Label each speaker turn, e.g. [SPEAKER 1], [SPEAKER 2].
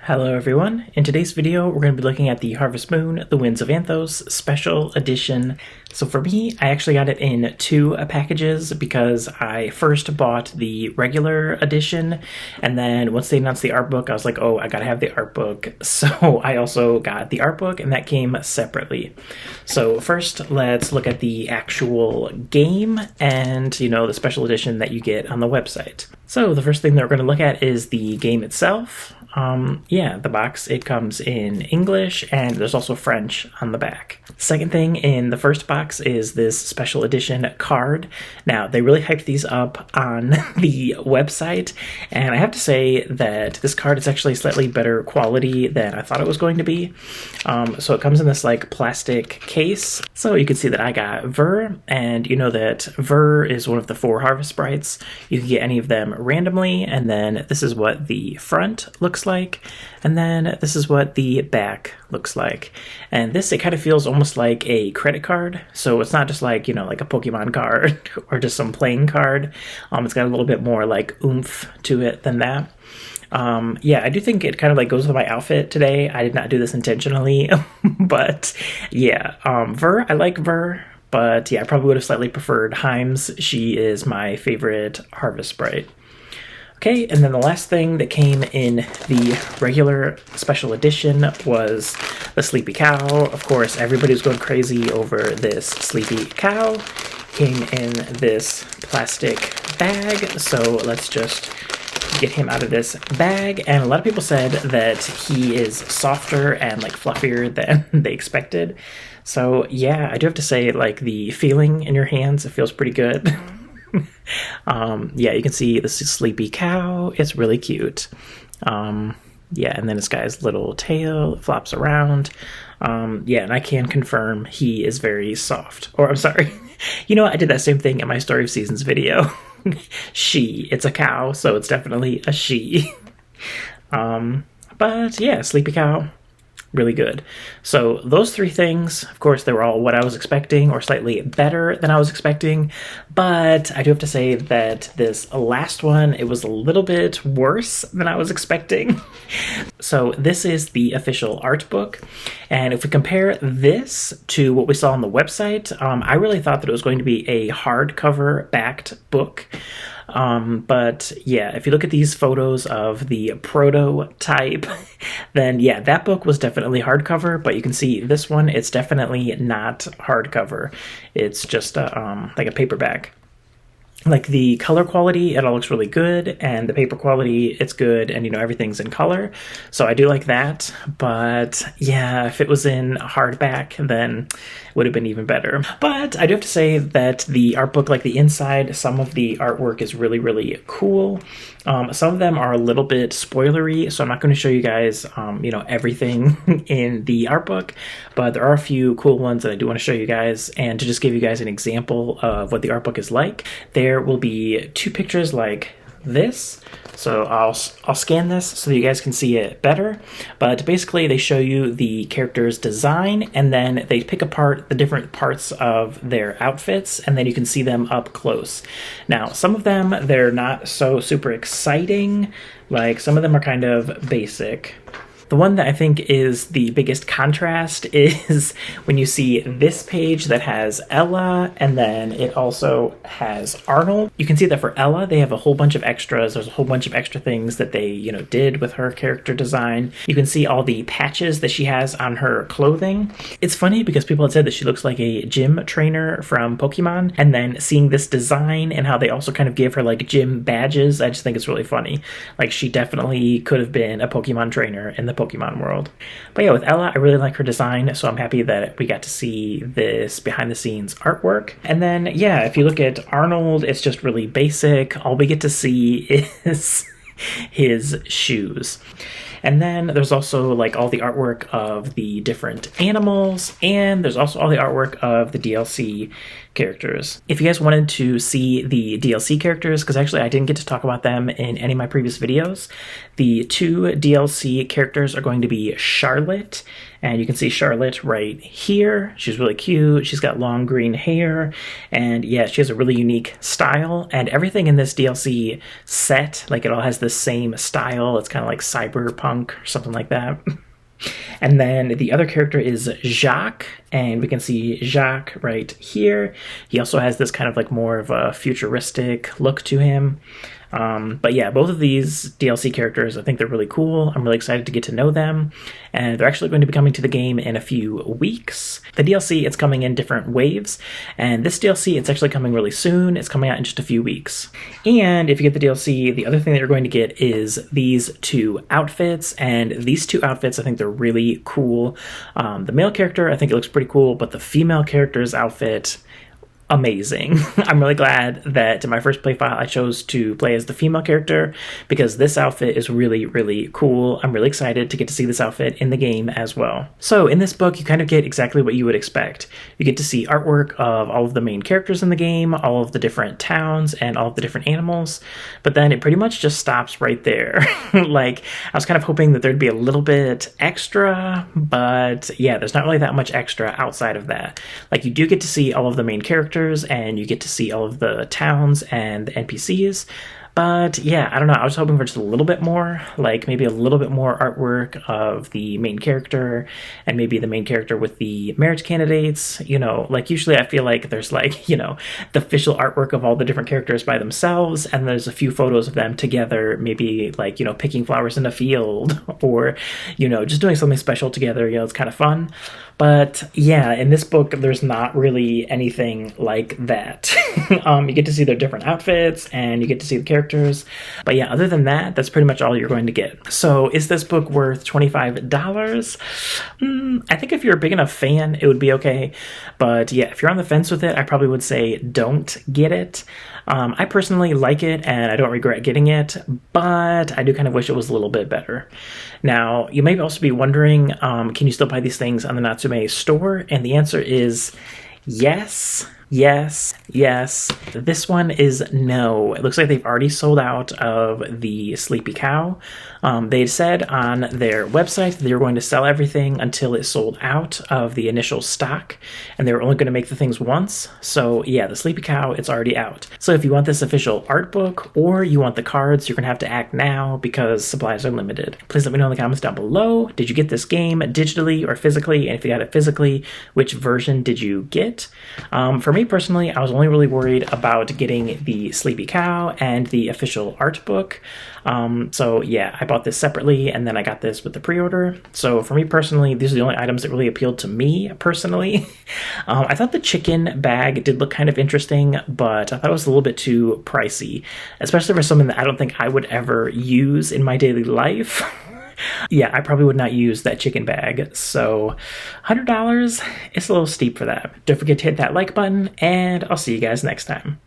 [SPEAKER 1] Hello everyone. In today's video, we're going to be looking at the Harvest Moon, The Winds of Anthos Special Edition. So for me, I actually got it in two packages because I first bought the regular edition, and then once they announced the art book, I was like, oh, I gotta have the art book. So I also got the art book, and that came separately. So first, let's look at the actual game and, the special edition that you get on the website. So the first thing that we're going to look at is the game itself. The box, it comes in English, and there's also French on the back. Second thing in the first box is this special edition card. Now, they really hyped these up on the website, and I have to say that this card is actually slightly better quality than I thought it was going to be. So it comes in this plastic case. So you can see that I got Ver, and you know that Ver is one of the 4 harvest sprites. You can get any of them randomly, and then this is what the front looks like, and then this is what the back looks like. And this, it kind of feels almost like a credit card, so it's not just like a Pokemon card or just some plain card. It's got a little bit more oomph to it than that. I do think it kind of goes with my outfit today. I did not do this intentionally, but Ver, I like Ver, but I probably would have slightly preferred Himes. She is my favorite harvest sprite. Okay, and then the last thing that came in the regular special edition was the Sleepy Cow. Of course, everybody was going crazy over this Sleepy Cow. Came in this plastic bag, so let's just get him out of this bag. And a lot of people said that he is softer and fluffier than they expected. So yeah, I do have to say, the feeling in your hands, it feels pretty good. You can see this is Sleepy Cow. It's really cute. And then this guy's little tail flops around. And I can confirm he is very soft. Or I'm sorry, I did that same thing in my Story of Seasons video. It's a cow, so it's definitely a she. Sleepy Cow, really good. So those 3 things, of course, they were all what I was expecting or slightly better than I was expecting, but I do have to say that this last one, it was a little bit worse than I was expecting. So this is the official art book, and if we compare this to what we saw on the website, I really thought that it was going to be a hardcover backed book. If you look at these photos of the prototype, then that book was definitely hardcover, but you can see this one, it's definitely not hardcover. It's just a paperback. The color quality, it all looks really good, and the paper quality, it's good, and everything's in color, so I do like that. But if it was in hardback, then it would have been even better. But I do have to say that the art book, the inside, some of the artwork is really, really cool. Some of them are a little bit spoilery, so I'm not going to show you guys, everything in the art book, but there are a few cool ones that I do want to show you guys. And to just give you guys an example of what the art book is like, there will be 2 pictures like this. So I'll scan this so that you guys can see it better. But basically, they show you the character's design, and then they pick apart the different parts of their outfits, and then you can see them up close. Now, some of them, they're not so super exciting. Some of them are kind of basic. The one that I think is the biggest contrast is when you see this page that has Ella, and then it also has Arnold. You can see that for Ella, they have a whole bunch of extras. There's a whole bunch of extra things that they, did with her character design. You can see all the patches that she has on her clothing. It's funny because people had said that she looks like a gym trainer from Pokemon, and then seeing this design and how they also kind of give her gym badges, I just think it's really funny. She definitely could have been a Pokemon trainer in the Pokemon world. But with Ella, I really like her design, so I'm happy that we got to see this behind the scenes artwork. And then if you look at Arnold, it's just really basic. All we get to see is his shoes. And then there's also all the artwork of the different animals, and there's also all the artwork of the DLC characters. If you guys wanted to see the DLC characters, because actually I didn't get to talk about them in any of my previous videos, the 2 DLC characters are going to be Charlotte, and you can see Charlotte right here. She's really cute. She's got long green hair, and yeah, she has a really unique style, and everything in this DLC set, like it all has the same style. It's kind of like cyberpunk or something like that. And then the other character is Jacques, and we can see Jacques right here. He also has this kind of like more of a futuristic look to him. But yeah, both of these DLC characters, I think they're really cool. I'm really excited to get to know them, and they're actually going to be coming to the game in a few weeks. The DLC, it's coming in different waves, and this DLC, it's actually coming really soon. It's coming out in just a few weeks. And if you get the DLC, the other thing that you're going to get is these 2 outfits, and these 2 outfits, I think they're really cool. The male character, I think it looks pretty cool, but the female character's outfit, amazing. I'm really glad that in my first play file I chose to play as the female character, because this outfit is really, really cool. I'm really excited to get to see this outfit in the game as well. So in this book, you kind of get exactly what you would expect. You get to see artwork of all of the main characters in the game, all of the different towns, and all of the different animals, but then it pretty much just stops right there. Like, I was kind of hoping that there'd be a little bit extra, but yeah, there's not really that much extra outside of that. Like, you do get to see all of the main characters, and you get to see all of the towns and the NPCs. But yeah, I don't know, I was hoping for just a little bit more, like maybe a little bit more artwork of the main character, and maybe the main character with the marriage candidates. You know, like usually I feel like there's like, you know, the official artwork of all the different characters by themselves, and there's a few photos of them together, maybe like, you know, picking flowers in a field, or, you know, just doing something special together. You know, it's kind of fun. But yeah, in this book, there's not really anything like that. You get to see their different outfits, and you get to see the characters. But yeah, other than that, that's pretty much all you're going to get. So is this book worth $25? I think if you're a big enough fan, it would be okay. But yeah, if you're on the fence with it, I probably would say don't get it. I personally like it, and I don't regret getting it, but I do kind of wish it was a little bit better. Now, you may also be wondering, can you still buy these things on the Natsume store? And the answer is yes. Yes, yes. This one is no. It looks like they've already sold out of the Sleepy Cow. They said on their website they were going to sell everything until it sold out of the initial stock, and they were only going to make the things once. So yeah, the Sleepy Cow, it's already out. So if you want this official art book, or you want the cards, you're going to have to act now, because supplies are limited. Please let me know in the comments down below. Did you get this game digitally or physically? And if you got it physically, which version did you get? For me personally, I was only really worried about getting the Sleepy Cow and the official art book. So yeah, I bought this separately, and then I got this with the pre-order. So for me personally, these are the only items that really appealed to me personally. I thought the chicken bag did look kind of interesting, but I thought it was a little bit too pricey, especially for something that I don't think I would ever use in my daily life. Yeah, I probably would not use that chicken bag. So $100, it's a little steep for that. Don't forget to hit that like button, and I'll see you guys next time.